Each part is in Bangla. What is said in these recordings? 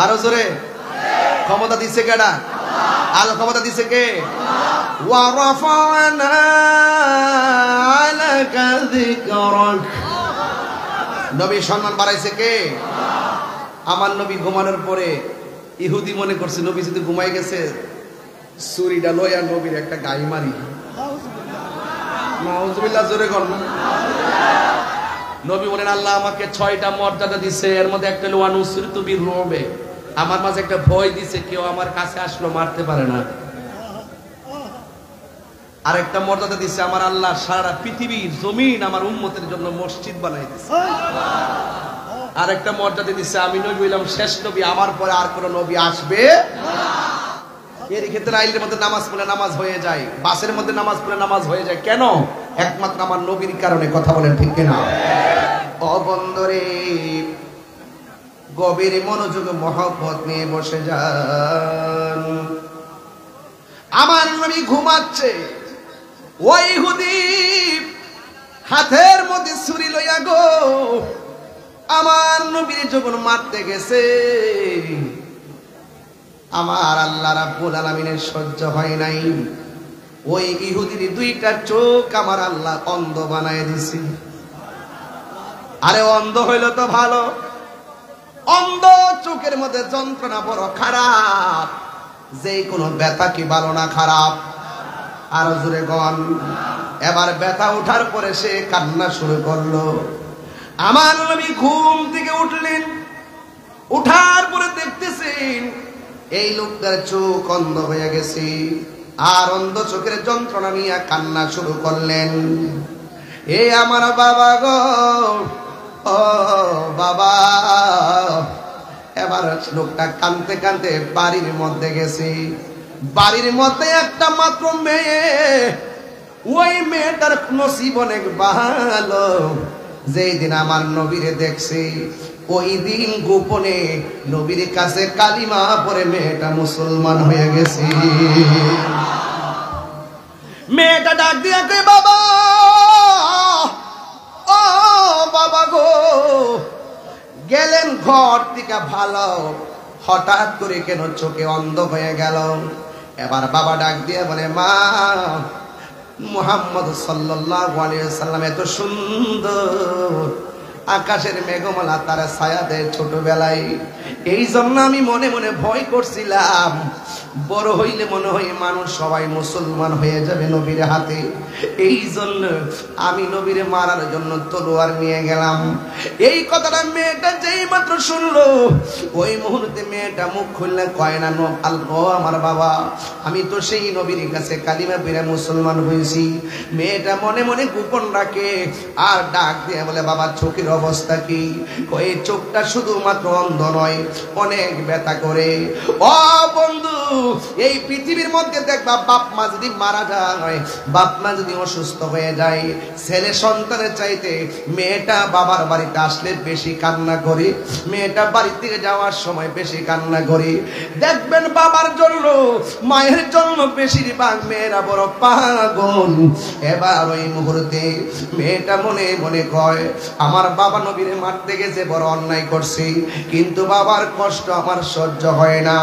আরো জোরে। ক্ষমতা দিছে কেডা? আল্লাহ ক্ষমতা দিছে কে? ওয়া রাফা'না আলাকা যিকরাক। নবী সম্মান বাড়াইছে কে? আমার নবী ঘুমানোর পরে ইহুদি মনে করছে নবী যদি ঘুমাই গেছে ছুরিটা লইয়া নবীর একটা গাই মারি। নাউজুবিল্লাহ, জোরে কর না। নবী বলেন আল্লাহ আমাকে 6টা মর্যাদা দিছে, এর মধ্যে একটা হলো ওয়ানুসরিতু বিররুবে, আমার মাঝে একটা ভয় দিছে, কেউ আমার কাছে আসলো মারতে পারে না। আরেকটা মর্যাদা দিছে আমার আল্লাহ সারা পৃথিবীর জমিন আমার উম্মতের জন্য মসজিদ বানাই দিছে। আরেকটা মর্যাদা দিছে আমি নবী হইলাম শেষ নবী, আমার পরে আর কোন নবী আসবে না। এর ক্ষেত্রে আইলের মধ্যে নামাজ পড়লে নামাজ হয়ে যায়, বাসের মধ্যে নামাজ পড়লে নামাজ হয়ে যায়। কেন? একমাত্র আমার নবীর কারণে। কথা বলেন ঠিক কিনা? ও বন্ধুরে, গভীর মনোযোগ মহব্বত নিয়ে বসে যান। আমার নবী ঘুমাচ্ছে, ওই ইহুদি হাতের মধ্যে ছুরি লইয়া গো আমার নবীর যখন মারতে গেছে, আমার আল্লাহ রাব্বুল আলামিনের সহ্য হয় নাই। ওই ইহুদির 2টা চোখ আমার আল্লাহ অন্ধ বানায় দিছে। আরে অন্ধ হইল তো ভালো, অন্ধ চোখের মধ্যে যন্ত্রণা বড় খারাপ। যে কোনো ব্যথা কি ভালো না খারাপ? আরো জোরে গন। এবার ব্যথা ওঠার পরে সে কান্না শুরু করলো। আমার নবী ঘুম থেকে উঠলেন, উঠার পরে দেখতেছেন এই লোকটার চোখ অন্ধ হয়ে গেছে, আর অন্ধ চোখের যন্ত্রণা নিয়ে কান্না শুরু করলেন। এ আমার বাবা গো, ও বাবা। এবার লোকটা কাঁদতে কাঁদতে বাড়ির মধ্যে গেছে। বাড়ির মধ্যে একটা মাত্র মেয়ে, ওই মেয়েটার নসিব অনেক ভালো। যেই দিন আমার নবীরে দেখছে, ওই দিন গোপনে নবীর কাছে কালিমা পড়ে মেয়েটা মুসলমান হয়ে গেছে। মেয়েটা ডাক দিয়া কই, বাবা, ও বাবা গো, গেলেন ঘর থেকে ভালো, হঠাৎ করে কেন চোখে অন্ধ হয়ে গেল? এবার বাবা ডাক দিয়ে বলে, মা, মুহাম্মদ সাল্লাল্লাহু আলাইহি ওয়াসাল্লাম এত সুন্দর, আকাশের মেঘমালা তার ছায়া দেয় ছোটবেলায়। এই জন্য আমি মনে মনে ভয় করছিলাম, বড় হইলে মনে হয় মানুষ সবাই মুসলমান হয়ে যাবে নবীর হাতে। এই জন্য আমি নবীরে মারার জন্য তলোয়ার নিয়ে গেলাম। এই কথাটা মেয়েটা যেই মাত্র শুনলো, ওই মুহূর্তে মেয়েটা মুখ খুললে কয় না, আমার বাবা, আমি তো সেই নবীর কাছে কালিমা পড়ে মুসলমান হয়েছি। মেয়েটা মনে মনে গোপন রাখে, আর ডাক দিয়ে বলে, বাবা চোখের অবস্থা কি? এই চোখটা শুধুমাত্র অন্ধ নয়, অনেক ব্যথা করে। ও বন্ধু, এই পৃথিবীর মধ্যে দেখবা বাপ মা যদি মারা যায়, বাপ মা যদি অসুস্থ হয়ে যায়, ছেলে সন্তানের চাইতে মেয়েটা বাবার বাড়িতে আসলে বেশি কান্না করে, মেয়েটা বাড়ি থেকে যাওয়ার সময় বেশি কান্না করে। দেখবেন বাবার জন্য মায়ের জন্য বেশিরভাগ মেয়েরা বড় পাগল। এবার ওই মুহূর্তে মেয়েটা মনে মনে কয়, আমার বাবা নবীরে মারতে গেছে, বড় অন্যায় করছি, কিন্তু বাবার কষ্ট আমার সহ্য হয় না।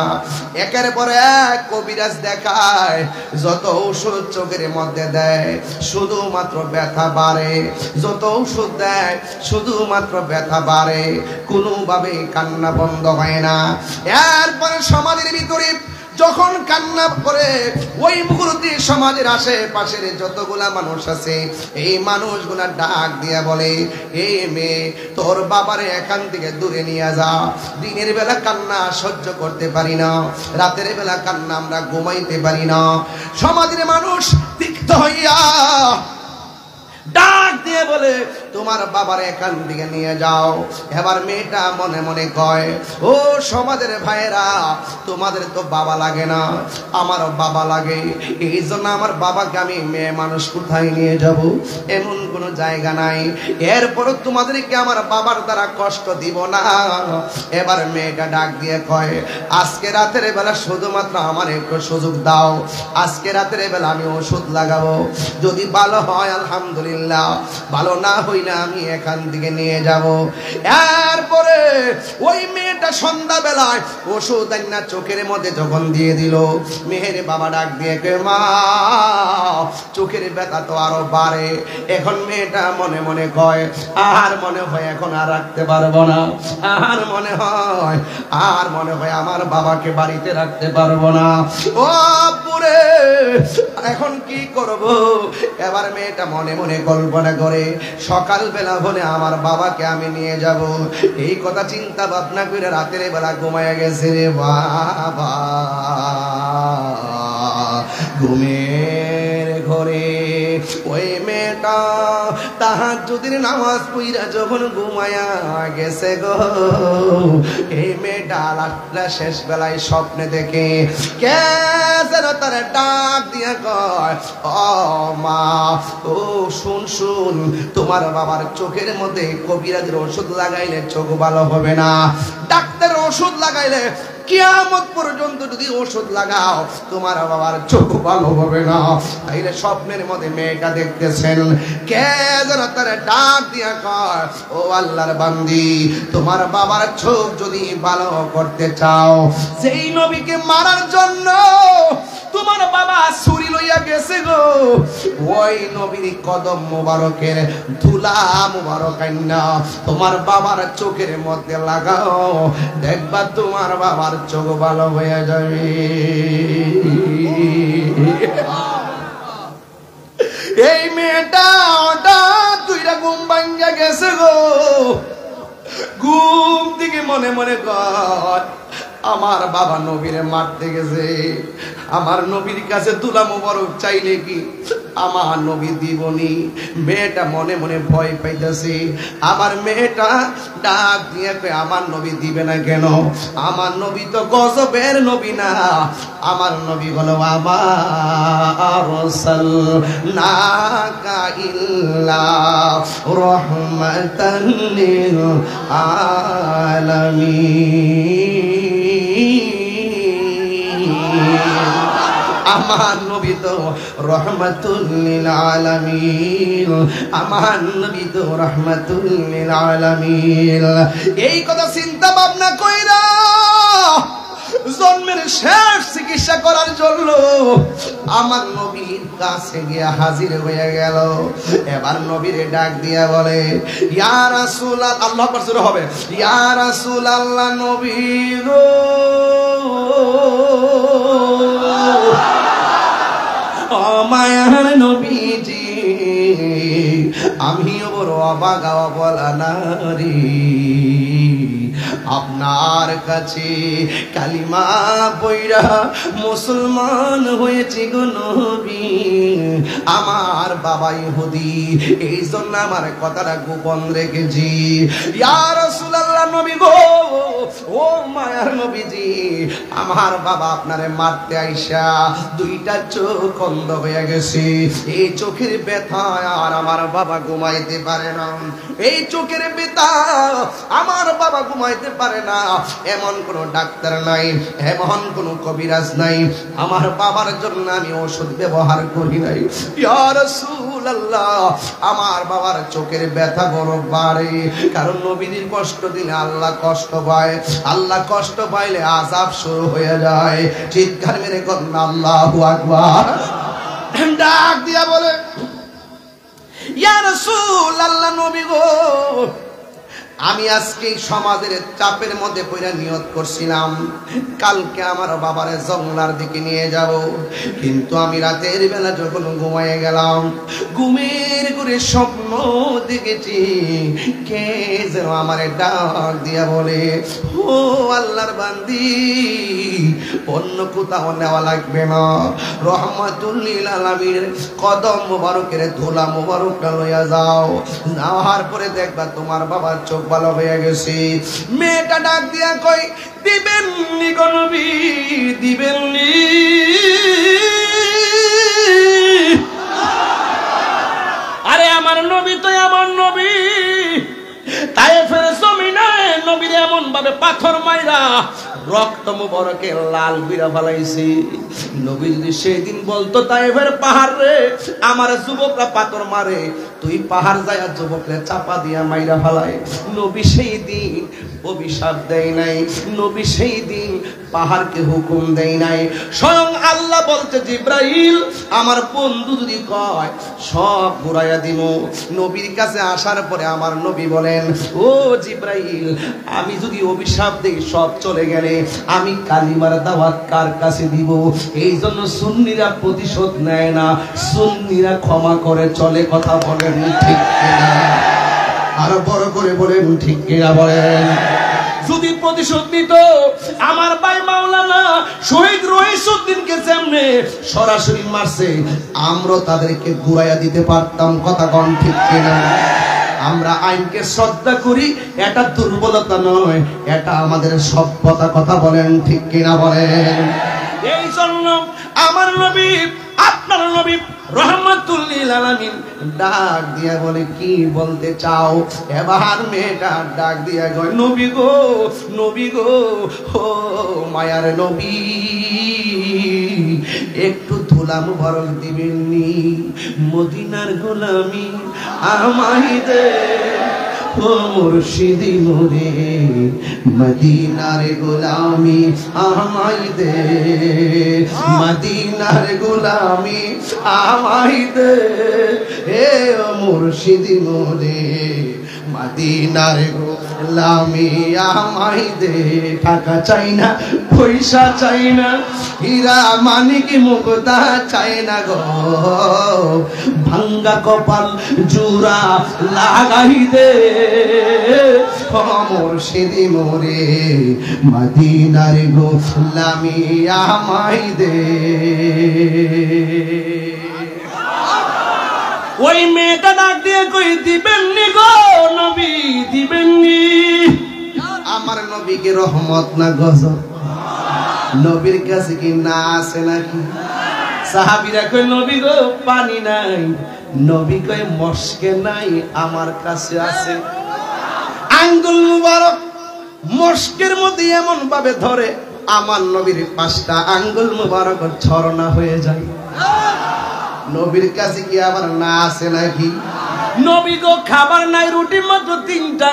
একের পর এক কবিরাজ দেখায়, যত ঔষধ চোখের মধ্যে দেয় শুধুমাত্র ব্যথা বাড়ে, যত ঔষধ দেয় শুধুমাত্র ব্যথা বাড়ে, কোনোভাবে কান্না বন্ধ হয় না। এরপরে সমাজের ভিতরে যখন কান্না করে, ওই মুহূর্তে সমাজের আশেপাশের যতগুলা মানুষ আছে, এই মানুষগুলা ডাক দিয়া বলে, এই মেয়ে, তোর বাবারে এখান থেকে দূরে নিয়ে যা। দিনের বেলা কান্না সহ্য করতে পারি না, রাতের বেলা কান্না আমরা ঘুমাইতে পারি না। সমাজের মানুষ তিক্ত হইয়া ডাক দিয়ে বলে, তোমার বাবার এখান থেকে নিয়ে যাও। এবার মেয়েটা মনে মনে কয়, ও সমাজের ভাইয়েরা, তোমাদের তো বাবা লাগে না, আমারও বাবা লাগে। এই জন্য আমার বাবাকে আমি মেয়ে মানুষ কোথায় নিয়ে যাব? এমন কোনো জায়গা নাই। এরপরও তোমাদেরকে আমার বাবার দ্বারা কষ্ট দিব না। এবার মেয়েটা ডাক দিয়ে কয়, আজকে রাতের বেলা শুধুমাত্র আমার একটু সুযোগ দাও, আজকে রাতের বেলা আমি ওষুধ লাগাবো, যদি ভালো হয় আলহামদুলিল্লাহ, ভালো না হইলে না আমি এখান থেকে নিয়ে যাব। এরপরে ওই মেয়েটা সন্ধ্যাবেলায় ওষুধ না চোখের মধ্যে যখন দিয়ে দিল, মেয়ের বাবা ডাক দিয়ে কে মা চোখের ব্যথা তো আরো বাড়ে। এখন মেয়েটা মনে মনে কয় আর মনে হয় এখন আর রাখতে পারবো না, আর মনে হয় আমার বাবাকে বাড়িতে রাখতে পারবো না। ও পুরে এখন কি করব? এবার মেয়েটা মনে মনে কল্পনা করে সকালবেলা হলে আমার বাবাকে আমি নিয়ে যাব। এই কথা চিন্তা ভাবনা করে রাতের বেলা ঘুমায় গেছে রে বাবা। ঘুমের ঘরে ওই মেয়েটা তাহাজ্জুদের নামাজ পড়া যখন ঘুমায়া গেছে গো, এই মেয়েটা রাতটা শেষ বেলায় স্বপ্নে দেখে কে যেন তার ডাক দিয়ে কয় ও মা ও শুন শুন, তোমার বাবার চোখের মধ্যে কবিরাজের ওষুধ লাগাইলে চোখ ভালো হবে না, ডাক্তারের ওষুধ লাগাইলে কিয়ামত পর্যন্ত যদি ওষুধ লাগাও তোমার বাবার চোখ ভালো হবে না। তাইলে স্বপ্নের মধ্যে মেয়েটা দেখতেছেন কে যেন তার ডাক দিয়া কয় ও আল্লাহর বান্দি, তোমার বাবার চোখ যদি ভালো করতে চাও, যেই নবীকে মারার জন্য তোমার বাবা ছুরি লইয়া গেছে গো, ওই নবীর কদম মোবারকের ধুলা মোবারক আইনা তোমার বাবার চোখের মধ্যে লাগাও, দেখবা তোমার বাবার চোখ ভালো হয়ে যাবে। এই মেয়েটা হঠাৎ দুইটা ঘুম ভাঙ্গা গেছে গো, ঘুম থেকে মনে মনে কর আমার বাবা নবীরে মারতে গেছে, আমার নবীর কাছে তুলা মোবারক চাইলে কি আমার নবী দিবনি। মেয়েটা মনে মনে ভয় পাইতেছে। আমার মেয়েটা ডাক দিয়ে কয় আমার নবী দিবে না কেন? আমার নবী তো গজবের নবী না, আমার নবী হলো আমার রাসূলুল্লাহ ইল্লা রাহমাতান লিল আলামিন। আমার নবী তো রহমাতুল লিল আলামিন, আমার নবী তো রহমাতুল লিল আলামিন। এই কথা চিন্তা ভাবনা কইরা জন্মের শেষ চিকিৎসা করার জন্য আমার নবীর কাছে গিয়া হাজির হয়ে গেল। এবার নবীরে ডাক দিয়া বলে ইয়া রাসূলুল্লাহ, আল্লাহু আকবার জোরে হবে, ইয়া রাসূলুল্লাহ নবী গো, ও মায়ার নবীজি, আমিও বড় অবাক বলা নারী, আপনার কাছে কালিমা পয়রা মুসলমান হয়েছে গো নবী। আমার বাবা ইহুদি, এই জন্য আমার কথাটা গোপন রেখেছি। ইয়া রাসূলুল্লাহ নবী গো, ও মায়ার নবীজি, আমার বাবা আপনারে মারতে আইসা দুইটা চোখ অন্ধ হয়ে গেছে। এই চোখের ব্যথা আর আমার বাবা ঘুমাইতে পারে না, এই চোখের ব্যথা আমার বাবা ঘুমাইতে পারে না। এমন কোন ডাক্তার নাই, এমন কোন কবিরাজ নাই, আমার বাবার জন্য আমি ওষুধ ব্যবহার করি নাই। ইয়া রাসূলুল্লাহ, আমার বাবার চোখের ব্যথা বড় বাড়ে, কারণ নবীর কষ্ট দিলে আল্লাহ কষ্ট পায়, আল্লাহ কষ্ট পাইলে আযাব শুরু হয়ে যায়। চিৎকার মেরে কন্যা আল্লাহু আকবার। ডাক দিয়া বলে ইয়া রাসূলুল্লাহ নবী গো, আমি আজকে সমাজের চাপের মধ্যে পড়ে নিয়ত করছিলাম কালকে আমার বাবারে জঙ্গলার দিকে নিয়ে যাব, কিন্তু আমি রাতের বেলা যখন ঘুমিয়ে গেলাম, ঘুমের ঘরে স্বপ্ন দেখেছি কে যেন আমারে ডাক দিয়া বলে ও আল্লাহর বান্দি, অন্য কোথাও নেওয়া লাগবে না, রহমাতুল লিল আলামিনের কদম মোবারকের ধুলা মোবারকটা লইয়া যাও, যাওয়ার পরে দেখবা তোমার বাবার চোখ ভালো হয়ে গেছে। মেয়েটা ডাক দিয়া কই দিবেন নি গো নবী, দিবেন নি? আরে আমার নবী তো এমন নবী, তায়েফের জমিনে নবীর এমন ভাবে পাথর মাইরা রক্ত মুবারকে লাল বিরা ফলাইছে। নবী যদি সেদিন বলতো তায়েফের পাহাড় রে আমার যুবকরা পাথর মারে, তুই পাহাড় যায় যুবকরে চাপা দিয়া মাইরা ফেলায়। নবী সেই দিন অভিশাপ দেয় নাই, নবী সেই দিন পাহাড়কে হুকুম দেয় নাই। স্বয়ং আল্লাহ বলতে জিব্রাইল আমার বন্ধু যদি কয় সব ঘুরাইয়া দিব। নবীর কাছে আসার পরে আমার নবী বলেন, ও জিব্রাইল, আমি যদি অভিশাপ দেই সব চলে গেলে আমি কালিমার দাওয়াত কার কাছে দিব? এই জন্য সুন্নিরা প্রতিশোধ নেয় না, সুন্নিরা ক্ষমা করে চলে। কথা বলেন ঠিক কিনা? আরো বড় করে বলেন ঠিক কিনা বলেন। যদি প্রতিশোধ নিত আমার ভাই মাওলানা শহীদ রহিসউদ্দিনকে যেমনে সরাসরি মারছে, আমরা তাদেরকে ঘুরাইয়া দিতে পারতাম। কথা কন ঠিক কিনা? আমরা আইনকে শ্রদ্ধা করি, এটা দুর্বলতা নয়, এটা আমাদের সভ্যতা। কথা বলেন ঠিক কিনা বলেন। এই জন্য আমার নবী, আপনার নবী রহমাতুল লিল আলামিন ডাক দিয়া বলে, কি বলতে চাও? এবার মেয়েটা ডাক দিয়া কয়, নবী গো, নবী গো, ও মায়ার নবী, একটু ধুলা মুবারক দিবেননি? মদিনার গোলামি আমায় দে, ও মুর্শিদি মোরে, মদিনার গোলামি আমায় দে, মদিনার গোলামি আমায় দে, হে ও মুর্শিদি মোরে, মদিনার গোলামি আমায় দে। টাকা চাই না, পয়সা চাই না, হীরা মানিক মুক্তা চাই না গো, ভাঙ্গা কপাল জুরা লাগাই দে, ও মুর্শিদি মোরে, মদিনার গোলামি আমায় দে। ওই মেয়েটা ডাক দিয়ে কই, দিবেননি গো নবী, দিবেননি? আমার নবীকে রহমত না গজব? নবীর কাছে কি না আছে নাকি? সাহাবীরা কই, নবী গো পানি নাই। নবী কই, মস্কে নাই, আমার কাছে আছে। আঙ্গুল মুবারক মস্কের মধ্যে এমন ভাবে ধরে, আমার নবীর 5টা আঙ্গুল মুবারক ছড়না হয়ে যায়। নবীর কাছে কি আবার না আছে নাকি? নবী গো খাবার নাই, রুটি মাত্র 3টা,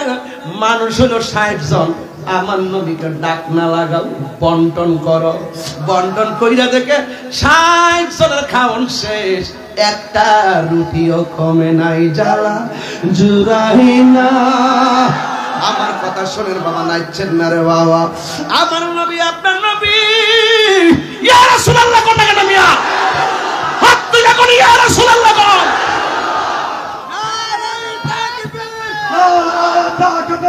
মানুষ হলো 60 জন। আমার নবীকে ডাক না লাগাও, বন্টন করো। বন্টন কইরা দেখে 60 জনের খাওয়ান শেষ, একটা রুটিও কমে নাই, জ্বালা জুড়াই না। আমার কথা শোনেন বাবা, নাইছেন না রে বাবা। আমার নবী, আপনার নবী, ইয়া রাসূলুল্লাহ কোন টাকা মিয়া, হাত তুলে কোন ইয়া রাসূলুল্লাহ কোন। নারে তাকবীর, নারে তাকবীর,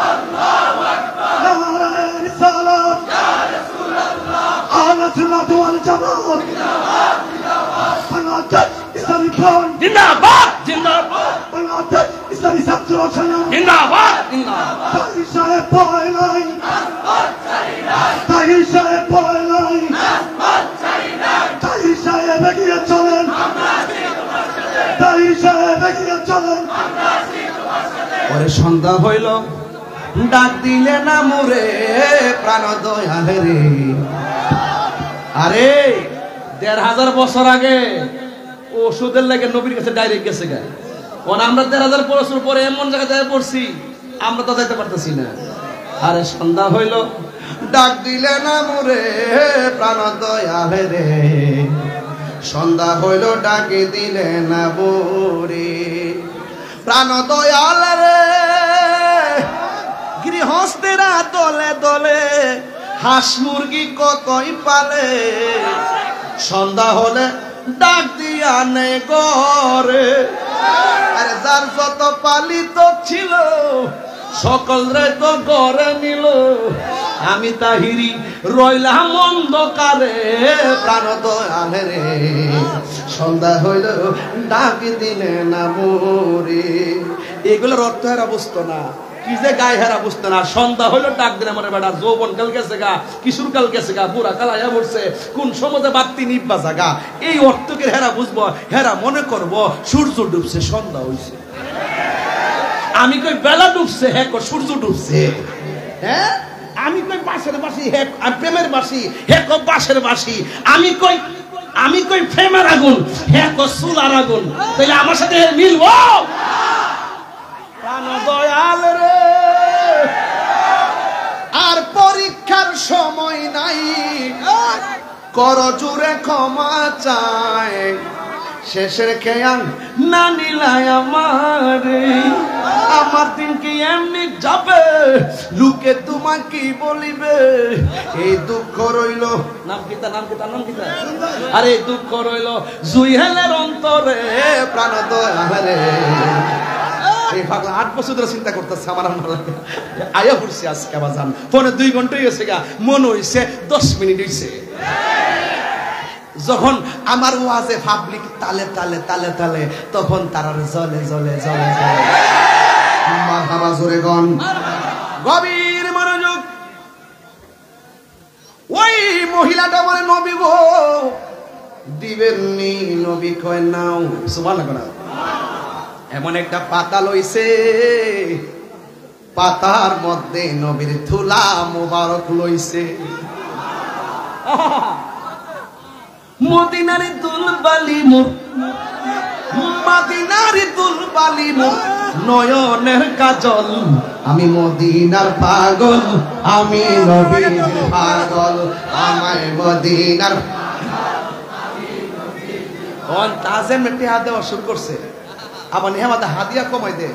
আল্লাহু আকবার, নারে রিসালাত, ইয়া রাসূলুল্লাহ, আহলে সুন্নাত ওয়াল জামাত, জিন্দাবাদ জিন্দাবাদ, বাংলাদেশ ইসলামী ফ্রন্ট জিন্দাবাদ জিন্দাবাদ, বাংলাদেশ ইসলামী ছাত্র সংসদ জিন্দাবাদ জিন্দাবাদ। তাহির সাহেব ভয় নাই, আসমাত চাই নাই, তাহির সাহেব ভয় নাই, আসমাত চাই নাই, তাহির সাহেব এগিয়ে চলেন, আমরা আছি তোমার সাথে, তাহির সাহেব এগিয়ে চলেন, আমরা আছি তোমার সাথে। ওরে সন্ধ্যা হইল, ডাক দিলে না মোরে প্রাণ দয়ালে রে। আরে 1500 বছর আগে ওষুধের লাগে নবীর কাছে ডাইরেক্ট গেছে গা। আমরা 1500 বছর পরে এমন জায়গায় যায় পড়ছি, আমরা তো যাইতে পারতেছি না। আরে সন্ধ্যা হইল, ডাক দিলে না মোরে প্রাণ দয়ালে রে। সন্ধ্যা হইল, ডাকে দিলে না মোরে প্রাণ দয়ালে রে। গৃহস্থেরা দলে দলে হাঁস মুরগি কতই পালে, সন্ধ্যা হলে ডাক দিয়া নে ঘরে। আরে যার যত পালিত ছিল সকল রে তো ঘরে নিল, আমি তাহিরি রইলাম অন্ধকারে প্রাণ দয়ালে রে। সন্ধ্যা হইল, ডাক দিলে না মোরে। এগুলোর অর্থ এরা বুঝতো না, কি যে গায়ে হেরা বুঝতো না। সন্ধ্যা হইলো, ডাক দিলে আমার বেটা যৌবন কাল গেছে গা, কিশোর কাল গেছে গা, বুড়া কাল আয়া পড়ছে, কোন সমাজে বাতি নিব্বা জাগা। এই অর্থকে হেরা বুঝবো, হেরা মনে করবো সূর্য ডুবছে, সন্ধ্যা হইছে। আমি কই বেলা ডুবছে, হ্যাঁ সূর্য ডুবছে। হ্যাঁ আমি কই বাঁশের বাঁশি, হ্যাঁ প্রেমের বাঁশি, হ্যাঁ বাঁশের বাঁশি। আমি কই আমি কই প্রেমের আগুন, হ্যাঁ কই চুলার আগুন, তাইলে আমার সাথে মিলবো? প্রাণ দয়াল রে, আর পরীক্ষার সময় নাই, কর জুড়ে ক্ষমা চায়, শেষের খেয়াল না নিলাই আমারে, আমার দিন কি এমনি যাবে, লোকে তোমাকে কি বলিবে, এই দুঃখ রইল। নাম কিতা, নাম কিতা, নাম কিতা, আরে দুঃখ রইল জুইহেলের অন্তরে, প্রাণ দয়ালে। এই পাগলা 8 বছর ধরে চিন্তা করতেছে আমার আয়া পড়ছি আজকে বাজান, ফোনে 2 ঘন্টা হয়েছে গা, মনে হইছে 10 মিনিট হইছে। যখন আমার ওয়াজে পাবলিক তালে তালে তালে তালে, তখন তারা জ্বলে জ্বলে জ্বলে জ্বলে। মারহাবা জোরে গন, গভীর মনোযোগ। ওই মহিলাটা বলে নবী গো দিবেননি, নবী কয় নাও, সুবহানাল্লাহ। এমন একটা পাতা লইছে, পাতার মধ্যে নবীর ধুলা মোবারক লইছে। মদিনারি দুলবালি মুখ, মদিনার দুলবালি মুখ, নয়নের কাজল, আমি মদিনার পাগল, আমি নবীর পাগল, আমায় মদিনার। কোন তাজেম মেটে হাত দেওয়া শুরু করছে, আবার নেহামাতে হাদিয়া কমাই দে।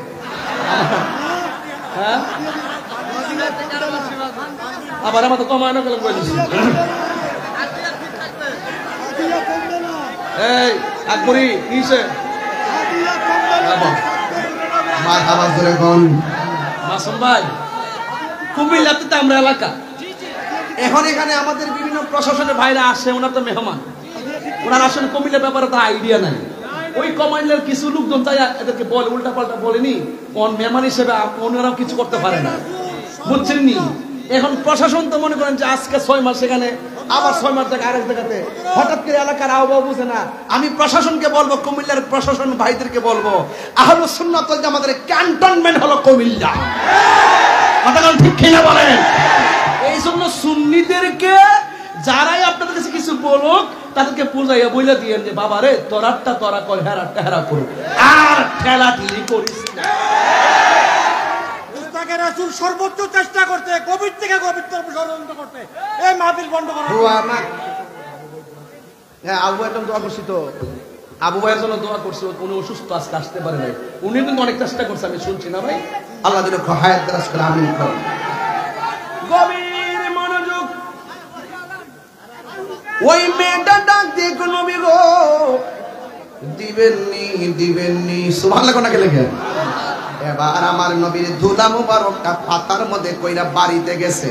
হ্যাঁ আবার আমার তো কমানো গেল বলেছি। এই আকবরি কিসে মারহাবা জোরে গন। মাসুম ভাই, কুমিল্লাতে তো আমরা এলাকা, এখন এখানে আমাদের বিভিন্ন প্রশাসনের ভাইরা আসে, ওনার তো মেহমান, ওনার আসলে কুমিল্লার ব্যাপারে তো আইডিয়া নাই। ওই কমান্ডার কিছু লোকজন তাই এদেরকে বলে, উল্টা পাল্টা বলেনি, কোন মেহমান হিসেবে ওনারাও কিছু করতে পারে না, বুঝছেন নি? এখন প্রশাসন তো মনে করেন যে আজকে 6 মাস সেখানে, আবার 6 মাস থেকে আরেক জায়গাতে, হঠাৎ করে এলাকার আবহাওয়া বুঝে না। আমি প্রশাসনকে বলবো, কুমিল্লার প্রশাসন ভাইদেরকে বলবো, আহলুস সুন্নাত ওয়াল জামাতের ক্যান্টনমেন্ট হলো কুমিল্লা। কথা ঠিক কিনা বলেন? এই জন্য সুন্নিদেরকে যারাই আপনাদের কাছে কিছু বলুক, তাদেরকে পূজাইয়া বইলা দিয়েন যে বাবা রে, তোরারটা তোরা কর, হেরারটা হেরা করুক, আর ঠেলাঠেলি করিস না। রাসূল সর্বোচ্চ চেষ্টা করতে, কোভিড থেকে পবিত্র ষড়যন্ত্র করতে, এই মাহফিল বন্ধ করা। আবু একদম দোয়া করছি তো, আবু ভাইয়ের জন্য দোয়া করছিল, উনি অসুস্থ, আজকে আসতে পারে নাই, উনি কিন্তু অনেক চেষ্টা করছে, আমি শুনছি না ভাই। আল্লাহ যেন হায়াত দারাজ করে, আমিন করুন। গভীর মনোযোগ। ওই মেয়েটা ডাক দিয়ে নবী গো দিবেননি, দিবেননি, সুবহানাল্লাহ কোনা গেলে গে। এবার আমার নবীর ধুলা মুবারকটা পাতার মধ্যে কইরা বাড়িতে গেছে।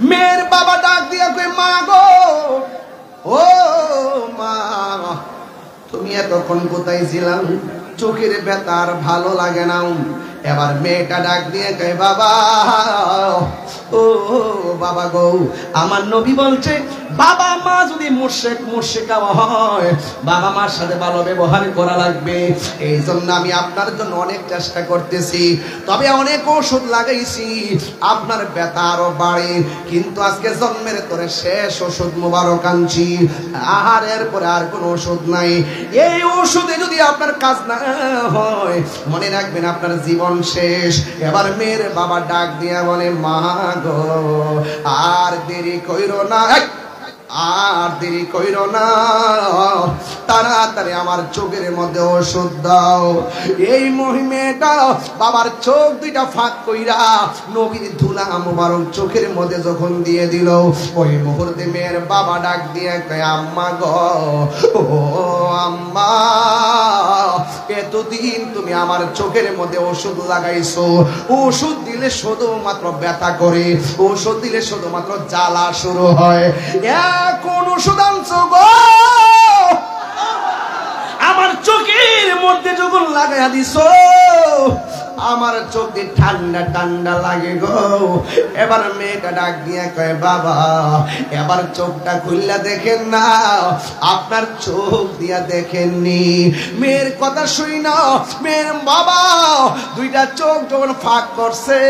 মেয়ের বাবা ডাক দিয়ে কই মা গো, ও মা তুমি এতক্ষণ কোথায় ছিলাম, চোখের ব্যথা আর ভালো লাগে না। এবার মেয়েটা ডাক দিয়ে কয় বাবা, ও বাবা গো, আমার নবী বলছে বাবা মা যদি মুশরিকা হয়, বাবা মার সাথে ভালো ব্যবহার করা লাগবে। এই জন্য আমি আপনার জন্য অনেক চেষ্টা করতেছি, তবে অনেক ওষুধ লাগাইছি, আপনার ব্যথা আরো বাড়ে, কিন্তু আজকে জন্মের তোরে শেষ ওষুধ মোবারক আনছি, আর এরপরে আর কোনো ওষুধ নাই। এই ওষুধে যদি আপনার কাজ না হয়, মনে রাখবেন আপনার জীবন শেষ। এবার মেয়ের বাবা ডাক দিয়া বলে মা গো আর দেরি কইরো না, আর দেরি কইরো না, তাড়াতাড়ি আমার চোখের মধ্যে ওষুধ দাও। এই মহিমেটা বাবার চোখ দুইটা ফাঁক কইরা নবীর ধুলা মুবারক চোখের মধ্যে যখন দিয়ে দিল, ওই মুহূর্তে মেয়ের বাবা ডাক দিয়ে কয় আম্মা গো, ও আম্মা এতদিন তুমি আমার চোখের মধ্যে ওষুধ লাগাইছো, ওষুধ দিলে শুধুমাত্র ব্যথা করে, ওষুধ দিলে শুধুমাত্র জ্বালা শুরু হয়, এখন ওষুধ আনছো গো আমার চোখের মধ্যে যখন লাগাইয়া দিছো, আমার চোখ দিয়ে ঠান্ডা ঠান্ডা লাগে গো। এবার মেয়েটা ডাক দিয়ে কয় বাবা এবার চোখটা খুললা দেখেন না, আপনার চোখ দিয়া দেখেননি। মেয়ের কথা শুই না, মেয়ের বাবা দুইটা চোখ যখন ফাঁক করছে,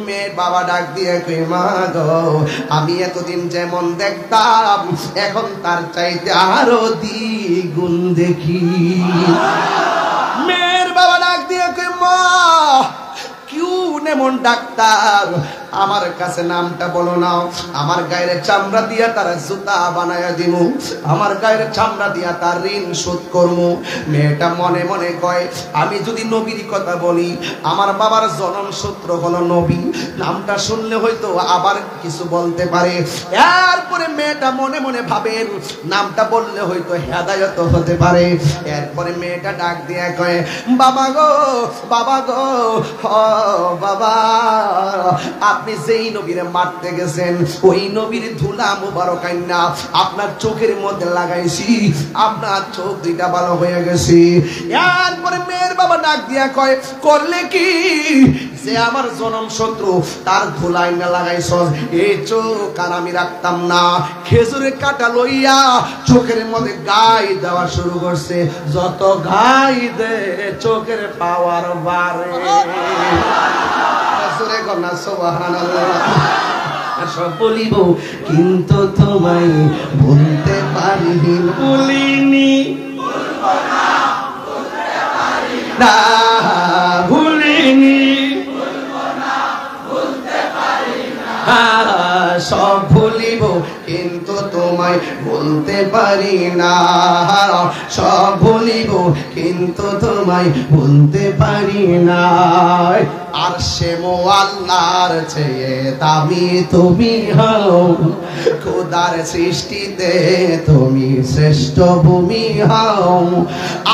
মেয়ের বাবা ডাক দিয়ে কই মা গো আমি এতদিন যেমন দেখতাম এখন তার চাইতে আরো দ্বিগুণ দেখি। মেয়ের বাবা ডাক দিয়ে কই মা কেউ এমন ডাক্তার আমার কাছে নামটা বলো না, আমার গায়ের চামড়া দিয়া তার জুতা বানায়া দিমু, আমার গায়ের চামড়া দিয়া তার ঋণ শোধ করবো। মেয়েটা মনে মনে কয় আমি যদি নবীর কথা বলি, আমার বাবার জনম সূত্র হলো নবী, নামটা শুনলে হয়তো আবার কিছু বলতে পারে। এরপরে মেয়েটা মনে মনে ভাবেন নামটা বললে হয়তো হেদায়েত হতে পারে। এরপরে মেয়েটা ডাক দিয়ে কয় বাবা গো বাবা গো বাবা আপনি যেই নবীরে মারতে গেছেন ওই নবীর ধুলা মুবারক আইনা আপনার চোখের মধ্যে লাগাইছি, আপনার চোখ দুইটা ভালো হয়ে গেছে। এরপরে মেয়ের বাবা ডাক দিয়া কয় করলে কি যে আমার জনম শত্রু তার ধুলা আইনা লাগাইছ, এই চোখ আর আমি রাখতাম না। খেজুরের কাটা লইয়া চোখের মধ্যে গাই দেওয়া শুরু করছে, যত গাই দে চোখের পাওয়ার বাড়ে। সব বলিব কিন্তু তোমায় বলতে পারিনি, বলিনি না ভুলিনি, সব ভুলিব কিন্তু তোমায় বলতে পারি না, সব ভুলিব কিন্তু তোমায় বলতে পারি না। আর সে মোয়াল্লার চেয়ে দামি তুমি হও, খোদার সৃষ্টিতে তুমি শ্রেষ্ঠ ভূমি হও।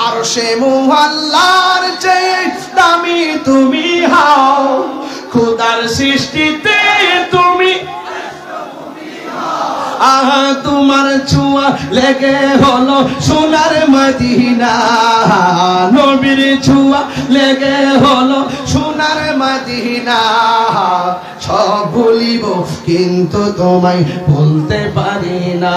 আর সে মোয়াল্লার চেয়ে দামি তুমি হও, খোদার সৃষ্টিতে তুমি। আহা তোমার ছোঁয়া লেগে হলো সোনার মদিনা, নবীর ছোঁয়া লেগে হলো সোনার মদিনা। সব ভুলিব কিন্তু তোমায় বলতে পারি না,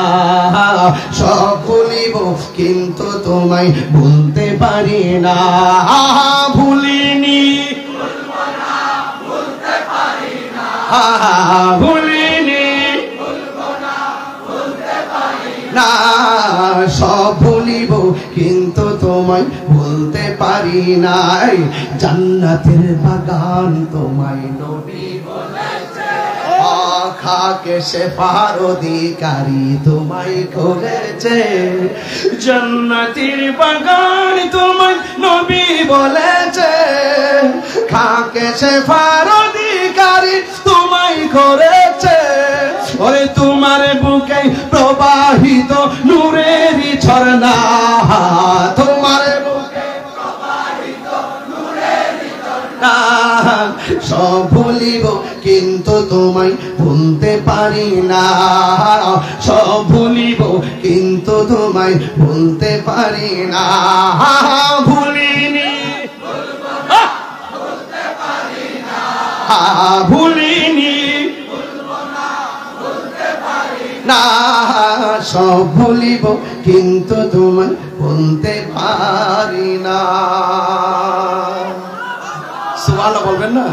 সব ভুলিব কিন্তু তোমায় বলতে পারি না। ভুলিনি ভুলিনি না, সব ভুলিব কিন্তু তোমায় বলতে পারি নাই। জান্নাতের বাগান তোমায় নবী বলেছে, খাকে শেফার অধিকারী তোমায় করেছে। জান্নাতের বাগান তোমায় নবী বলেছে, খাকে শেফার অধিকারী তোমায় করেছে। ওরে তোমার বুকে প্রবাহিত নূরেরই ঝর্ণা, তোমার বুকে প্রবাহিত নূরেরই ঝর্ণা। সব ভুলিব কিন্তু তোমায় ভুলতে পারি না, সব ভুলিব কিন্তু তোমায় ভুলতে পারি না। ভুলিনি ভুলিনি না, সব ভুলিব কিন্তু তোমায় বলতে পারি না। সুবহানাল্লাহ বলবেন না?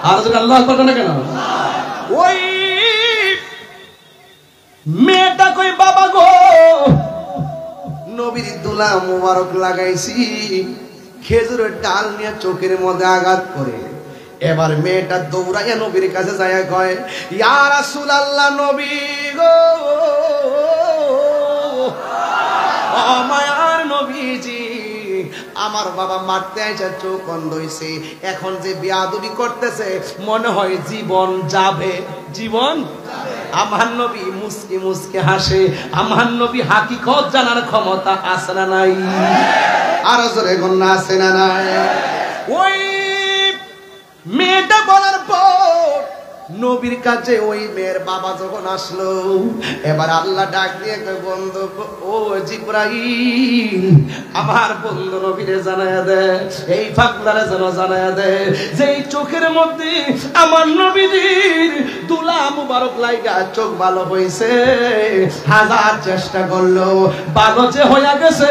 আর যদি আল্লাহ আকবার না কেন? ওই মেয়েটা কই বাবা গো নবীর দুলা মুবারক লাগাইছি, খেজুরের ডাল নিয়ে চোখের মধ্যে আঘাত করে। এবার মেয়েটা দৌড়াইয়া নবীর কাছে যায় কয় ইয়া রাসূলুল্লাহ নবী গো, ও মায়ার নবীজি আমার বাবা মারতে আইসা চোখ বন্ধ হইছে, এখন যে বিয়াদবি করতেছে মনে হয় জীবন যাবে, জীবন। আমার নবী মুস্কি মুস্কি হাসে, আমার নবী হাকিকত জানার ক্ষমতা আছে না নাই? আর জোরে গন্না আছে না নাই? ওই মেয়েটা বলার পর নবীর কাছে ওই মেয়ের বাবা যখন আসলো, এবার আল্লাহ ডাক দিয়ে বন্ধু, ও জিবরাইল, আমার বন্ধু নবীরে জানায়া দে, এই পাগলারে যেন জানায়া দে যে এই চোখের মধ্যে আমার নবীর দুলা মুবারক লাইগা চোখ ভালো হইছে, হাজার চেষ্টা করলো ভালো যে হইয়া গেছে।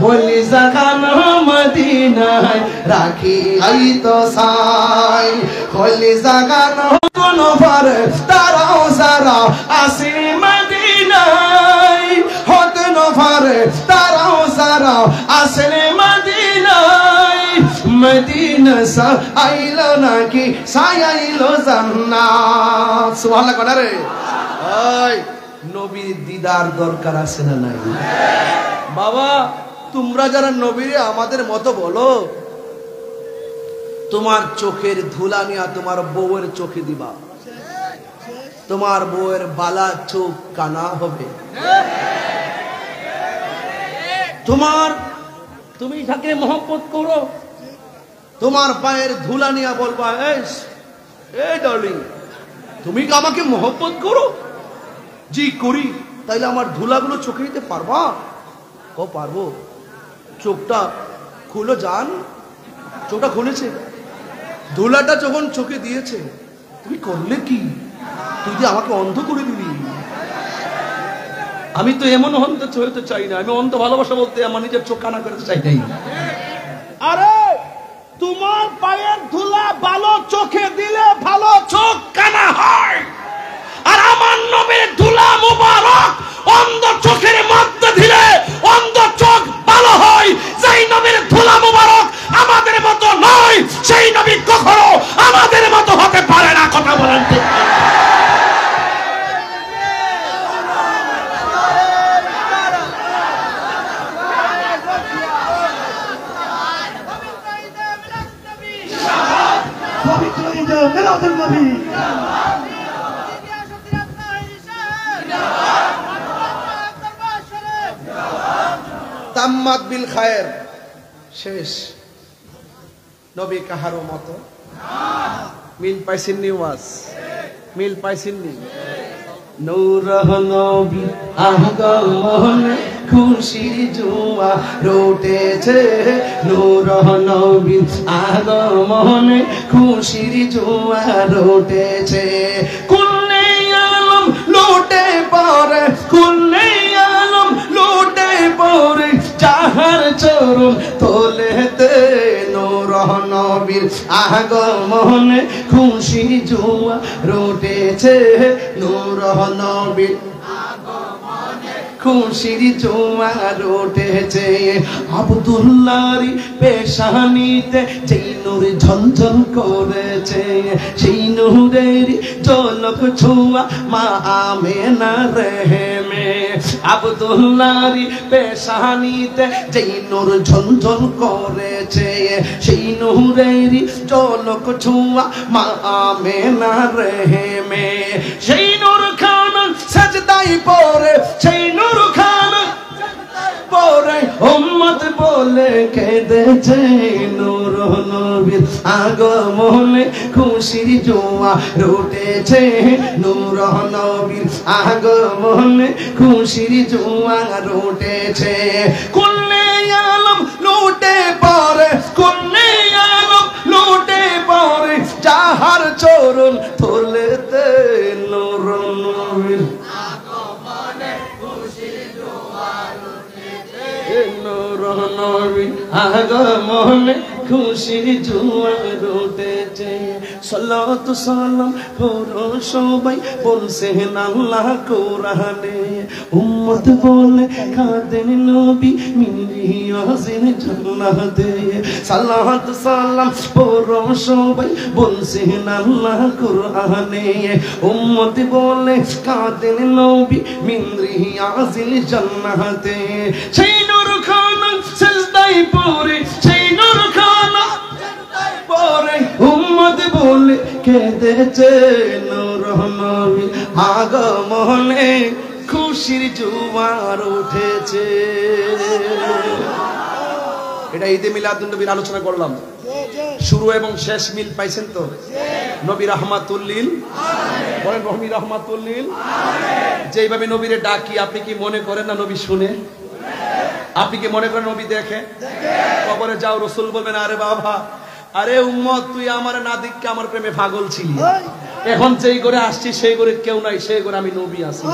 হলি জাগানো মদিনায় রাখি আই তো সাই, হলি জাগানো কোন পরে তারাও যারা আসি মদিনায়, হত নফরে তারাও যারা আসলে মদিনায়, মদিনা সা আইলো নাকি সাইলো জান্নাত। সুবহানাল্লাহ কোন রে? ওই নবীর দিদার দরকার আছে না নাই? বাবা তোমরা যারা নবীরে আমাদের মতো বলো, তোমার চোখের ধুলা নিয়া তোমার বউয়ের চোখে দিবা, তোমার বউয়ের বালা চোখ কানা হবে। তুমি যাকে মহব্বত করো, তোমার পায়ের ধুলা নিয়া বলবা, এই ডার্লিং তুমি কি আমাকে মহব্বত করো? জি করি। তাইলে আমার ধুলাগুলো চোখে দিতে পারবা? ও পারবো। চোখটা খুলো যান। চোখটা খুলেছে, ধুলাটা যখন চোখে দিয়েছে, তুমি করলে কি? তুই যে আমাকে অন্ধ করে দিবি। আমি তো এমন অন্ধ হতে চাই না, আমি অন্ধ ভালোবাসা বলতে আমার নিজের চোখ কানা করতে চাই নাই। আরে তোমার পায়ের ধুলা ভালো চোখে দিলে ভালো চোখ কানা হয়, আর আমার নবীর ধুলা মুবারক অন্ধ চোখের মধ্যে দিলে অন্ধ চোখ ভালো হয়। যেই নবীর ধুলা মুবারক আমাদের মতো নয়, সেই নবী কখনো আমাদের মতো হতে পারে না। কথা বলেন ঠিক? তাম্মাত বিল খায়ের, শেষ। নবী কাহারও মতো মিল পাইছেননি? ওয়াজ মিল পাইছেননি? নূর নবী আগমনে খুশির জোয়া রোটেছে, নূর নবী আগমনে খুশির জোয়া রোটেছে। কুল্লে আলম লুটে পড়ে, কুল্লে আলম লুটে পড়ে যাহার চরণ তোলেতে, নূর নবীর আগমনে খুশির জোয়া রোটেছে, নূর নবীর খুশির জোয়ার উঠেছে। আব্দুল্লাহর পেশানিতে যেই নূর ঝলঝল করেছে, সেই নূরের ঝলক ছোঁয়া মা আমেনা রেহেমে। আব্দুল্লাহর পেশানিতে যেই নূর ঝলঝল করেছে, সেই নূরের ঝলক ছোঁয়া মা আমেনা রেহেমে। সেই নূর খান সাজদাই পড়ে, সেই নূর খান পরে উম্মত বলে কেঁদেছে, নূর নবীর আগমনে খুশির জোয়া রুটেছে, নূর নবীর আগমনে খুশির জোয়া রুটেছে। কুল্লে আলম লুটে পড়ে, কুল্লে আলম লুটে পড়ে যাহার চরণ তোলেতে, নূর নবীর আগমনে খুশির জোয়া রুটেছে, নূর নবীর আগমনে খুশির জোয়া রুটেছে। সালাতু সালাম পড়ো সবাই বলছেন আল্লাহ কোরআনে, উম্মত বলে কাঁদেন নবী মিরিয়াজের জান্নাতে। সালাতু সালাম পড়ো সবাই বলছেন আল্লাহ কোরআনে, উম্মত বলে কাঁদেন নবী মিরিয়াজের জান্নাতে। সেই নূর খান সিজদায় পড়ে, সেই নূর খান পরে উম্মত বলে কেঁদেছে, নূর নবীর আগমনে খুশির জোয়ার উঠেছে। এটা ঈদে মিলাদুন নবীর আলোচনা করলাম, শুরু এবং শেষ মিল পাইছেন তো? নবী রাহমাতুল্লিল আলামিন, বলেন নবী রাহমাতুল্লিল আলামিন। যেইভাবে নবীরে ডাকি, আপনি কি মনে করেন না নবী শুনে? আপনি কি মনে করেন নবী দেখে? কবরে যাও, রাসূল বলবেন আরে বাবা, আরে উম্মত, তুই আমার না দেখকে আমার প্রেমে পাগল ছিলি, এখন যেই করে আসছি সেই করে কেউ নাই, সেই করে আমি নবী আছি।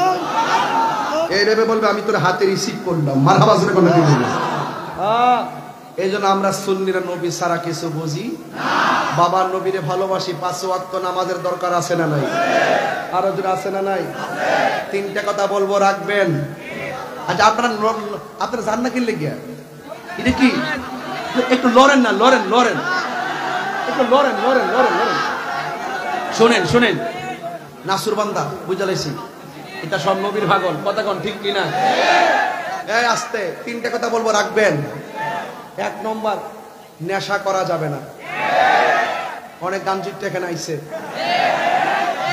এইভাবে বলবে আমি তোর হাতে রিসিভ করলাম, মারহাবা জোরে কোন দিন। এই জন্য আমরা সুন্নিরা নবী ছাড়া কিছু বুঝি না। বাবার নবীরে ভালোবাসি, 5 ওয়াক্ত নামাজের দরকার আছে না নাই? আরো জোরে আছে না নাই? তিনটা কথা বলবো, রাখবেন। আচ্ছা, আপনারা জান না কিনলে গিয়া এটা কি? একটু লড়েন না, লড়েন লড়েন, একটু লড়েন লড়েন লড়েন লড়েন। শোনেন শোনেন, নাসুর বান্দা বুঝালেছি, এটা সব নবীর ভাগল, কথা কন ঠিক কিনা? এই আস্তে, তিনটা কথা বলবো, রাখবেন। 1 নম্বর, নেশা করা যাবে না। অনেক গান চিত্র এখানে আইছে,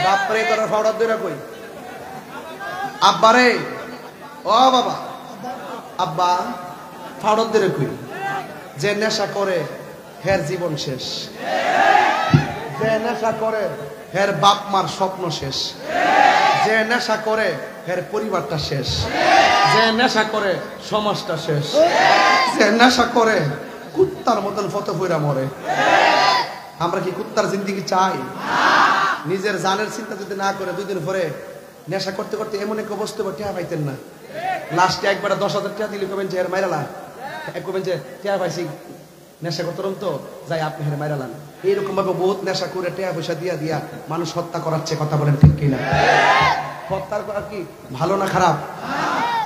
বাপরে তোরা ফাওড়া দইরা কই, আব্বারে ও বাবা, আব্বা ফাওড়া দইরা কই, যে নেশা করে হের জীবন শেষ, যে নেশা করে হের বাপ মার স্বপ্ন শেষ, যে নেশা করে হের পরিবারটা শেষ, যে নেশা করে সমাজটা শেষ, যে নেশা করে কুত্তার মতন ফটো ফইরা মরে। আমরা কি কুত্তার জিন্দেগি চাই? নিজের জানের চিন্তা যদি না করে 2 দিন পরে নেশা করতে করতে এমন এক অবস্থা টিয়া পাইতেন না, লাস্টে একবার 10,000 টাকা দিলে কবেন যে হের মাইরালা, কবেন যে টিয়া পাইছি নেশা করতেন তো, যাই আপনি হের মাইরালান। এইরকম ভাবে বহুত নেশা করে টাকা পয়সা দিয়া দিয়া মানুষ হত্যা করাচ্ছে, কথা বলেন ঠিক কিনা? হত্যার করা কি ভালো না খারাপ?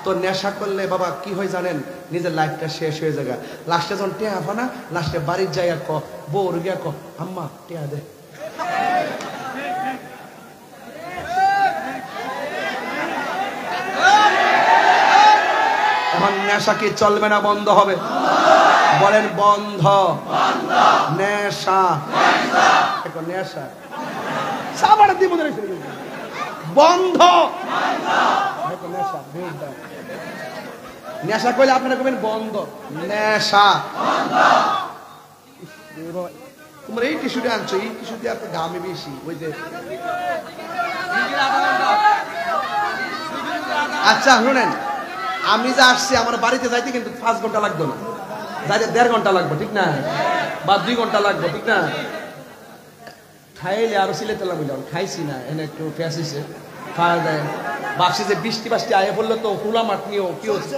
তো নেশা করলে বাবা কি হয় জানেন, নিজের লাইফটা শেষ হয়ে যায়। লাস্টে যখন টেয়া ফানা, লাস্টে বাড়ির যাইয়া ক, বউর গিয়া ক, আম্মা টেয়া দে। এখন নেশা কি চলবে না বন্ধ হবে? বলেন বন্ধ। নেশা নেশা সাবার দিব বন্ধ। নেশা করলে আপনারা কবেন বন্ধ, নেশা। তোমরা এই টিস্যুটা আনছো, এই টিস্যু দিয়ে আপনার দামে বেশি। ওই যে আচ্ছা শুনেন, আমি যা আসছি আমার বাড়িতে যাইতে কিন্তু 5 ঘন্টা লাগতো না, যাইতে 1.5 ঘন্টা লাগবে, ঠিক না? বা 2 ঘন্টা লাগবে, ঠিক না? খাইলে আরো সিলেতে লাগবে, খাইছি না, এনে একটু ফেসিছে খাওয়া দেয়। বাসে যে বৃষ্টি বাষ্টি আয়ে পড়লো তো খোলা মাঠ নিয়েও কি হচ্ছে,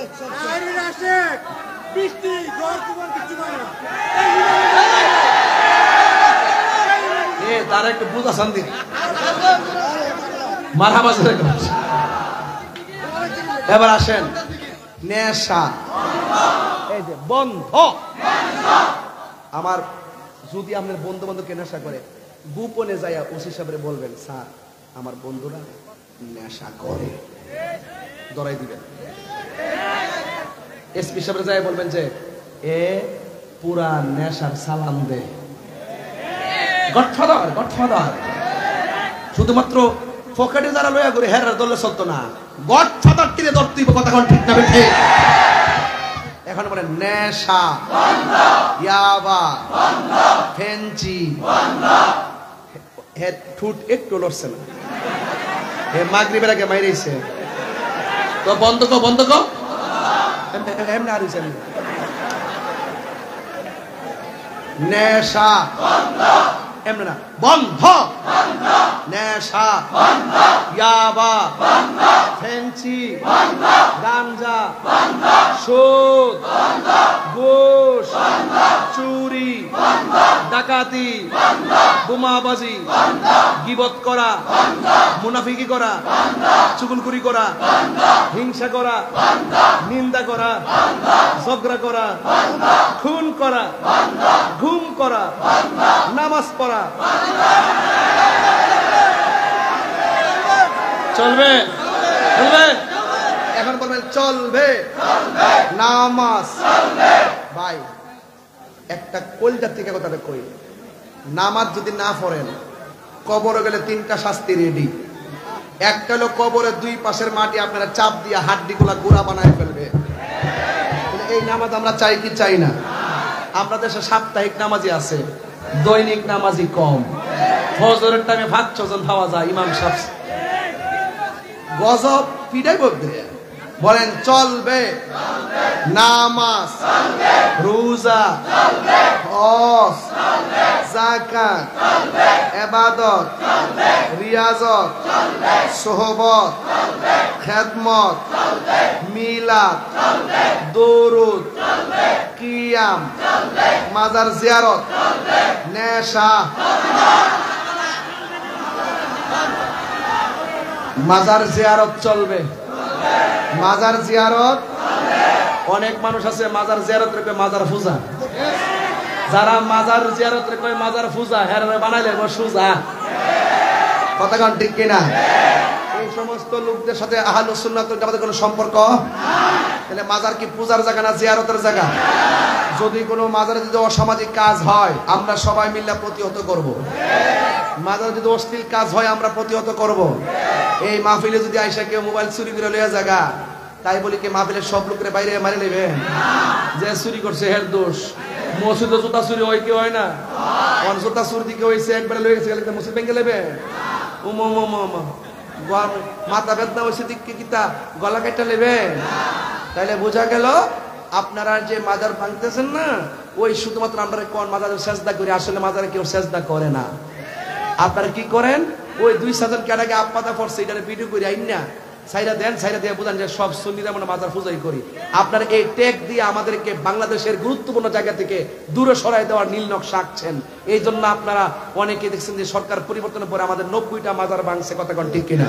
তারা একটু বুঝা শান্তি মারহাবা। এবার আসেন, নেশা এই যে বন্ধ। আমার যদি আপনার বন্ধু বান্ধবকে নেশা করে, গোপনে যাইয়া ওসি সাহেবরে বলবেন, স্যার আমার বন্ধুরা নেশা করে, ধরাই দিবেন। এসপি সাহেবরে যাই বলবেন যে এ পুরা নেশার সালাম দে, গডফাদার গডফাদার। শুধুমাত্র পকেটে যারা লয়া করে হেরার দলে চলতো না, গডফাদার টিরে ধরতে হইব, কথা কোন ঠিক না বেঠে? এখন বলে নেশা, ইয়াবা, ফেঞ্চি, হেড ঠুট একটু লড়ছে না, হে মাগরিবের আগে মাইরেছে তো বন্ধ কো, বন্ধ কো, এমনি আর হইছে নেশা এমনি না, বন্ধ। নেশা, ইয়াবা, ফেঞ্চি, গাঞ্জা, সুদ, ঘুষ, চুরি, ডাকাতি, বোমাবাজি, গীবত করা, মুনাফিকি করা, চুগলখুরি করা, হিংসা করা, নিন্দা করা, ঝগড়া করা, খুন করা, ঘুম করা, নামাজ পড়া চলবে? চলবে? এখন বলবেন চলবে, নামাজ। ভাই একটা কলজার থেকে কথাটা কই, নামাজ যদি না পড়েন কবরে গেলে 3টা শাস্তি রেডি। একটা হলো কবরের 2 পাশের মাটি আপনারা চাপ দিয়ে হাড্ডি গুলা গুড়া বানায় ফেলবে। এই নামাজ আমরা চাই কি চাই না? আমরা দেশে সাপ্তাহিক নামাজি আছে, দৈনিক নামাজি কম। ফজরের টাইমে 5-6 জন পাওয়া যায় ইমাম সাহেব। গজব পিটাই বলতে বলেন চলবে নামাজ, রোজা, হজ, যাকাত, ইবাদত, রিয়াজত, সোহবত, খেদমত, মিলাদ, দরুদ, কিয়াম, মাজার জিয়ারত, নেশা, মাজার জিয়ারত চলবে। মাজার জিয়ারত, অনেক মানুষ আছে মাজার জিয়ারত রেখে মাজার পূজা। যারা মাজার জিয়ারত রেখে মাজার পূজা হেরে বানাইলে সুজা। কথা কোন ঠিক কিনা? এই সমস্ত লোকদের সাথে আহলুস সুন্নাত ওয়াল জামাতের কোনো সম্পর্ক? তাহলে মাজার কি পূজার জায়গা না জিয়ারতের জায়গা? যদি কোনো মাজারে যদি অসামাজিক কাজ হয় আমরা সবাই মিলে প্রতিহত করব। মাজারে যদি অশ্লীল কাজ হয় আমরা প্রতিহত করব। এই মাহফিলে যদি আইসা কেউ মোবাইল চুরি করে লইয়া জায়গা, তাই বলি কি মাহফিলের সব লোকের বাইরে মারি নেবেন? যে চুরি করছে হের দোষ। মসজিদে জুতা চুরি হয় কি হয় না? কোন জুতা চুরি দিকে হইছে একবারে লইয়া গেছে গেলে মসজিদ ভেঙে নেবে। মাথা বেদনা হয়েছে দিকে কিতা গলা কেটে নেবে। তাইলে বোঝা গেল আপনারা যে মাজার ভাঙতেছেন না, ওই শুধুমাত্র আমরা কোন মাজারে সেজদা করি, আসলে মাজারে কেউ সেজদা করে না। আপনারা কি করেন? ওই 2 সাজন কেটাকে আপাতা পড়ছে এটারে ভিডিও করে আইন না সাইরা দেন, সাইরা দিয়ে বুঝান যে সব সুন্নিরা মনে মাজার পূজাই করি। আপনারা এই টেক দিয়ে আমাদেরকে বাংলাদেশের গুরুত্বপূর্ণ জায়গা থেকে দূরে সরাই দেওয়ার নীল নকশা আঁকছেন। এই জন্য আপনারা অনেকে দেখছেন যে সরকার পরিবর্তনের পরে আমাদের 90টা মাজার ভাঙছে। কথা কোন ঠিক কিনা?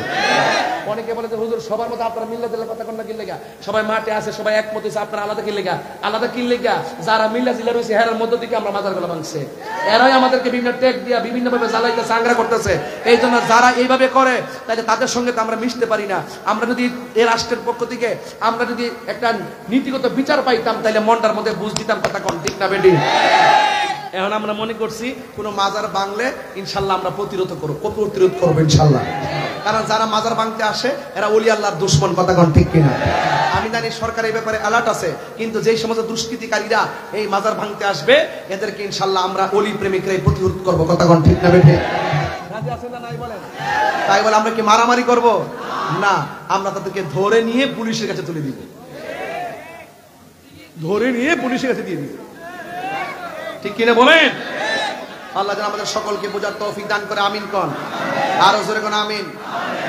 অনেকে বলে যে হুজুর সবার মধ্যে আপনারা মিল্লা দিলে কথা কোন না কি লেগা? সবাই মাঠে আছে, সবাই একমত হইছে, আপনারা আলাদা কি লেগা? আলাদা কি লেগা? যারা মিল্লা জিলা রয়েছে হেরার মধ্য থেকে আমরা মাজারগুলো ভাঙছে। এরাই আমাদেরকে বিভিন্ন টেক দিয়া বিভিন্ন ভাবে জ্বালাইতে চাংরা করতেছে। এই জন্য যারা এইভাবে করে তাহলে তাদের সঙ্গে তো আমরা মিশতে পারি না। আমরা যদি এই রাষ্ট্রের পক্ষ থেকে আমরা যদি একটা নীতিগত বিচার পাইতাম তাহলে মনটার মধ্যে বুঝ দিতাম। কথা কোন ঠিক না বেডি? এখন আমরা মনে করছি কোন মাজার ভাঙলে ইনশাল্লাহ আমরা প্রতিরোধ করবো ইনশাল্লাহ। কারণ যারা মাজার ভাঙতে আসে এরা ওলি আল্লাহর দুশমন। কথা কোন ঠিক কিনা? আমি জানি সরকার এই ব্যাপারে অ্যালার্ট আছে, কিন্তু যেই সমস্ত দুষ্কৃতিকারীরা এই মাজার ভাঙতে আসবে এদেরকে ইনশাল্লাহ আমরা ওলি প্রেমিকরাই প্রতিরোধ করবো। কথা কোন ঠিক না বেডি? রাজি আছেন না নাই বলেন? তাই বলে আমরা কি মারামারি করব না, আমরা তাদেরকে ধরে নিয়ে পুলিশের কাছে তুলে দিব, ধরে নিয়ে পুলিশের কাছে দিয়ে দিব। ঠিক কিনা বলেন? আল্লাহ যেন আমাদের সকলকে বোঝার তৌফিক দান করে। আমিন কোন? আরো জোরে কোন আমিন।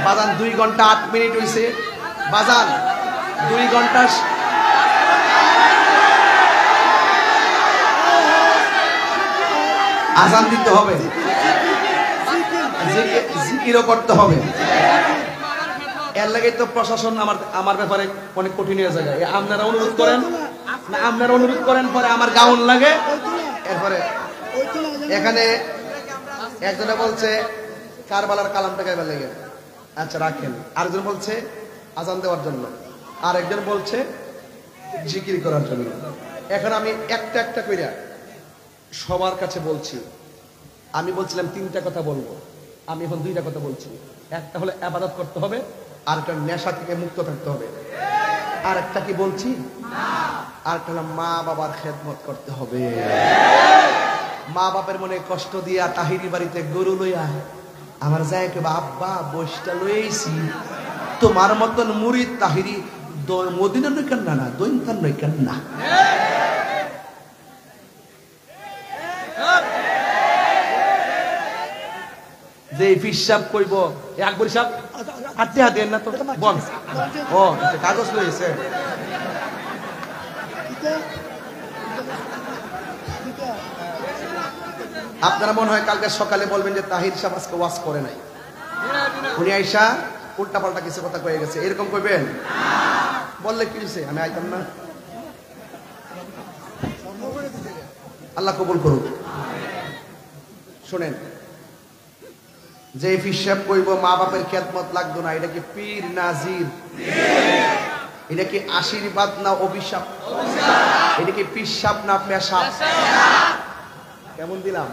বাজান 2 ঘন্টা 8 মিনিট হইছে। বাজান 2 ঘন্টা আজান দিতে হবে, জিকিরও করতে হবে। এর লাগে তো প্রশাসন আমার ব্যাপারে অনেক কঠিন হয়ে যায়। আপনারা অনুরোধ করেন না, আপনারা অনুরোধ করেন, পরে আমার গাউন লাগে। এরপরে এখানে একজনে বলছে কারবালার কালামটা গাইবার লাগে, আচ্ছা রাখেন। আরেকজন বলছে আজান দেওয়ার জন্য, আর একজন বলছে জিকির করার জন্য। এখন আমি একটা একটা কইরা সবার কাছে বলছি। আমি বলছিলাম 3টা কথা বলবো, আমি এখন 2টা কথা বলছি। একটা হলো ইবাদত করতে হবে, আর একটা নেশা থেকে মুক্ত থাকতে হবে। আর একটা কি বলছি? আর একটা হলো মা বাবার খেদমত করতে হবে। মা বাপের মনে কষ্ট দিয়া তাহিরি বাড়িতে গরু লইয়া আমার যায় কে আব্বা বসটা লইছি, তোমার মতন মুরিদ তাহিরি মদিনা নইকান না, দৈন্তান নইকান না। যে ফিসাব কইব একবার সাহেব হাতে হাতে না তো বল, ও কাগজ লইছে। আপনারা মনে হয় কালকে সকালে বলবেন যে তাহির সাহেব আজকে ওয়াজ করে নাই, উনি আইসা উল্টা পাল্টা কিছু কথা কয়ে গেছে, এরকম কইবেন? বললে কি হয়েছে? আমি আইতাম না। আল্লাহ কবুল করুক। শোনেন, যে ফিসাব কইব মা বাপের খেদমত লাগতো না, এটা কি পীর নাজির? এটা কি আশীর্বাদ না অভিশাপ? এটা কি পিসাব না পেশাব? কেমন দিলাম?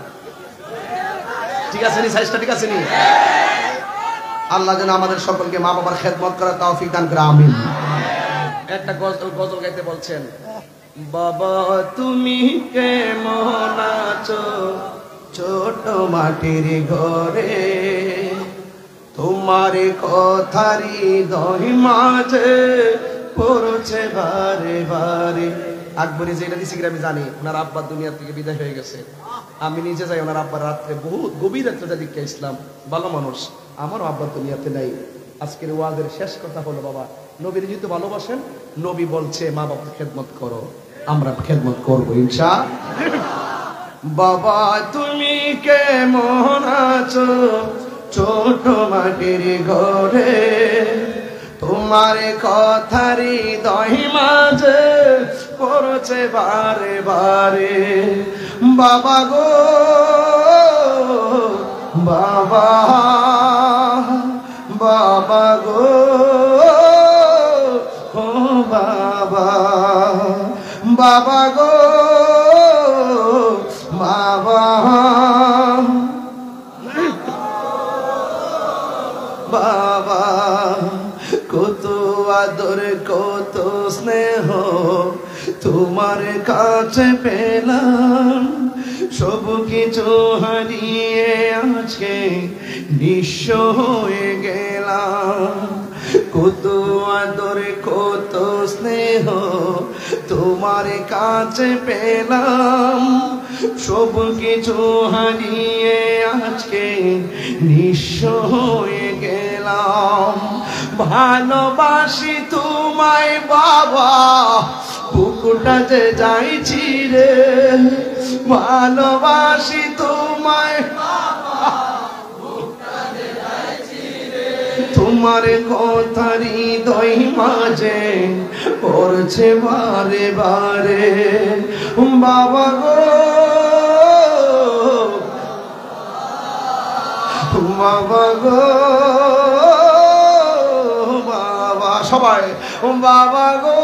ঠিক আছে নি? সাইজটা ঠিক আছে নি? আল্লাহ যেন আমাদের সকলকে মা বাবার খেদমত করার তৌফিক দান করে। আমিন। একটা গজল গাইতে বলছেন, বাবা তুমি কেমন আছো ছোট মাটির ঘরে, তোমার কথারি দহি মাঝে পড়ছে বারে বারে। আকবরে যেটা দিছি আমি জানি, ওনার আব্বা দুনিয়া থেকে বিদায় হয়ে গেছে। আমি নিজে যাই ওনার আব্বার রাত্রে, বহুত গভীর রাত্রে যা দিকে ইসলাম, ভালো মানুষ। আমারও আব্বা দুনিয়াতে নাই। আজকের ওয়াজের শেষ কথা হলো, বাবা নবীর যেহেতু ভালোবাসেন, নবী বলছে মা বাবার খেদমত করো, আমরা খেদমত করবো ইনশাআল্লাহ। বাবা তুমি কেমন আছো ছোট মাটির ঘরে, তোমার কথারি দহি মাঝে পড়ছে বারে বারে। বাবা গো বাবা, বাবা গো ও বাবা, বাবা গো বাবা, বাবা কত আদর কত স্নেহ তোমার কাছে পেলাম, সব কিছু হারিয়ে আজকে নিঃস্ব হয়ে গেলাম। কত আদর কত স্নেহ তোমার কাছে পেলাম, সব কিছু হারিয়ে আজকে নিঃস্ব হয়ে গেলাম। ভালোবাসি তোমায় বাবা, বুকুটা যে যাইছি রে, ভালোবাসি তোমায় তোমার কথারি দই মাঝে পড়ছে বারে বারে। বাবা গো বাবা গো বাবা, সবাই বাবা গো।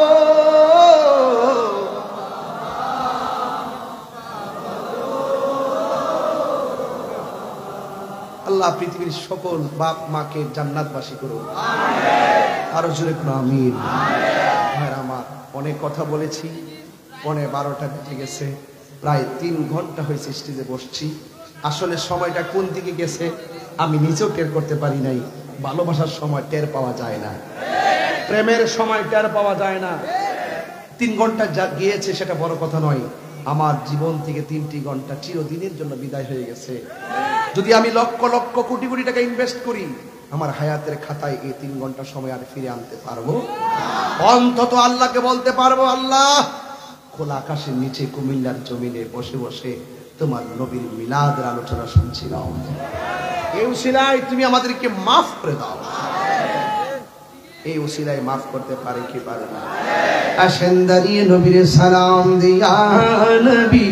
আল্লাহ পৃথিবীর সকল বাপ মাকে জান্নাতবাসী করুন, আরো জোরে কোনো আমিন। ভাইরা আমার, অনেক কথা বলেছি, 12টা বেজে গেছে, প্রায় 3 ঘন্টা হয়েছে স্টেজে বসছি। আসলে সময়টা কোন দিকে গেছে আমি নিজেও টের করতে পারি নাই। ভালোবাসার সময় টের পাওয়া যায় না, প্রেমের সময় টের পাওয়া যায় না। 3 ঘন্টা যা গিয়েছে সেটা বড় কথা নয়, আমার জীবন থেকে 3টি ঘন্টা চিরদিনের জন্য বিদায় হয়ে গেছে। যদি আমি লক্ষ লক্ষ কোটি কোটি টাকা ইনভেস্ট করি, আমার হায়াতের খাতায় এই 3 ঘন্টা সময় আর ফিরে আনতে পারবো? অন্তত আল্লাহকে বলতে পারবো, আল্লাহ খোলা আকাশের নিচে কুমিল্লার জমিনে বসে বসে তোমার নবীর মিলাদের আলোচনা শুনছিলাম, এই উসিলায় তুমি আমাদেরকে মাফ করে দাও। এই উসিলায় মাফ করতে পারে কি পারে না? আসেন দাঁড়িয়ে নবীর সালাম দিয়া নবী